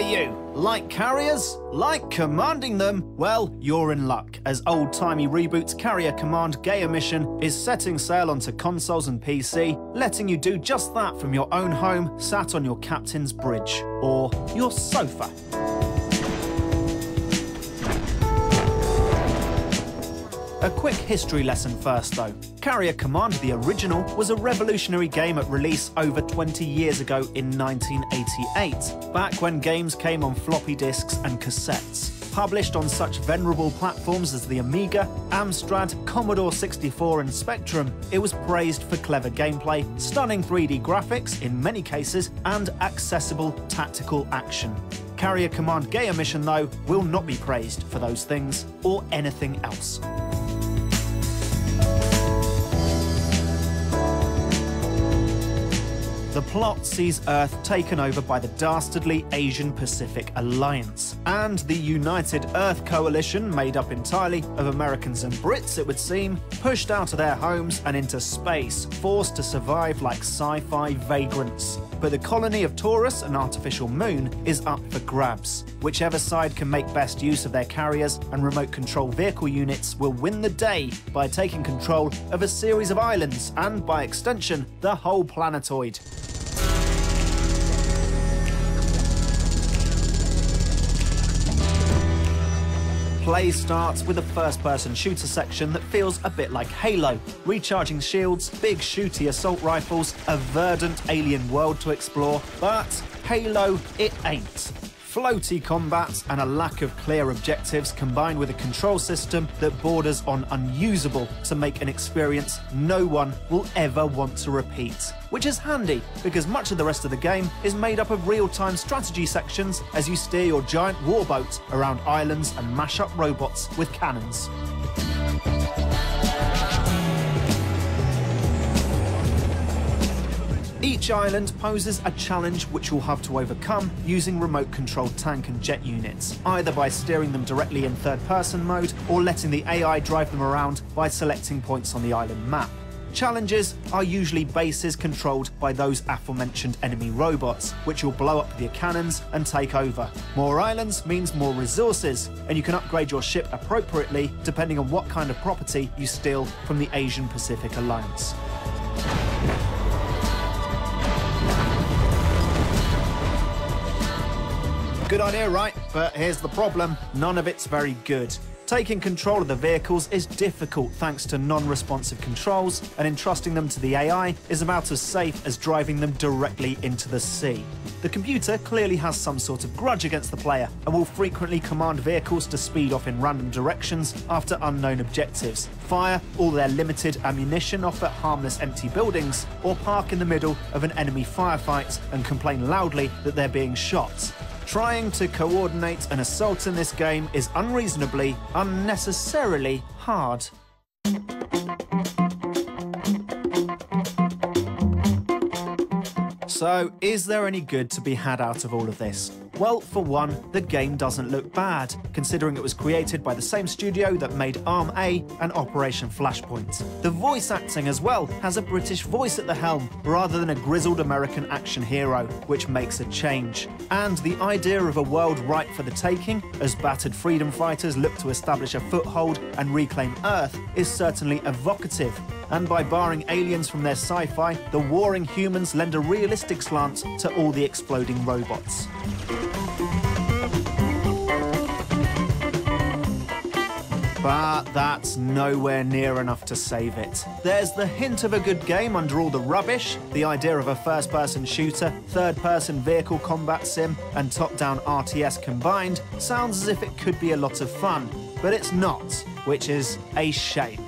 Hey you! Like carriers? Like commanding them? Well, you're in luck, as old-timey reboot's carrier command Gaea Mission is setting sail onto consoles and PC, letting you do just that from your own home, sat on your captain's bridge, or your sofa. A quick history lesson first though. Carrier Command, the original, was a revolutionary game at release over 20 years ago in 1988, back when games came on floppy disks and cassettes. Published on such venerable platforms as the Amiga, Amstrad, Commodore 64 and Spectrum, it was praised for clever gameplay, stunning 3D graphics in many cases, and accessible tactical action. Carrier Command Gaea Mission, though, will not be praised for those things or anything else. The plot sees Earth taken over by the dastardly Asian-Pacific Alliance, and the United Earth Coalition, made up entirely of Americans and Brits, it would seem, pushed out of their homes and into space, forced to survive like sci-fi vagrants. But the colony of Taurus, an artificial moon, is up for grabs. Whichever side can make best use of their carriers and remote control vehicle units will win the day by taking control of a series of islands and, by extension, the whole planetoid. Play starts with a first-person shooter section that feels a bit like Halo. Recharging shields, big shooty assault rifles, a verdant alien world to explore, but Halo it ain't. Floaty combat and a lack of clear objectives combined with a control system that borders on unusable to make an experience no one will ever want to repeat. Which is handy, because much of the rest of the game is made up of real-time strategy sections as you steer your giant warboat around islands and mash up robots with cannons. Each island poses a challenge which you'll have to overcome using remote-controlled tank and jet units, either by steering them directly in third-person mode or letting the AI drive them around by selecting points on the island map. Challenges are usually bases controlled by those aforementioned enemy robots, which will blow up with your cannons and take over. More islands means more resources, and you can upgrade your ship appropriately depending on what kind of property you steal from the Asian-Pacific Alliance. Good idea, right? But here's the problem. None of it's very good. Taking control of the vehicles is difficult thanks to non-responsive controls, and entrusting them to the AI is about as safe as driving them directly into the sea. The computer clearly has some sort of grudge against the player and will frequently command vehicles to speed off in random directions after unknown objectives, fire all their limited ammunition off at harmless empty buildings, or park in the middle of an enemy firefight and complain loudly that they're being shot. Trying to coordinate an assault in this game is unreasonably, unnecessarily hard. So, is there any good to be had out of all of this? Well, for one, the game doesn't look bad, considering it was created by the same studio that made Arm A and Operation Flashpoint. The voice acting as well has a British voice at the helm, rather than a grizzled American action hero, which makes a change. And the idea of a world ripe for the taking, as battered freedom fighters look to establish a foothold and reclaim Earth, is certainly evocative. And by barring aliens from their sci-fi, the warring humans lend a realistic slant to all the exploding robots. But that's nowhere near enough to save it. There's the hint of a good game under all the rubbish. The idea of a first-person shooter, third-person vehicle combat sim, and top-down RTS combined sounds as if it could be a lot of fun, but it's not, which is a shame.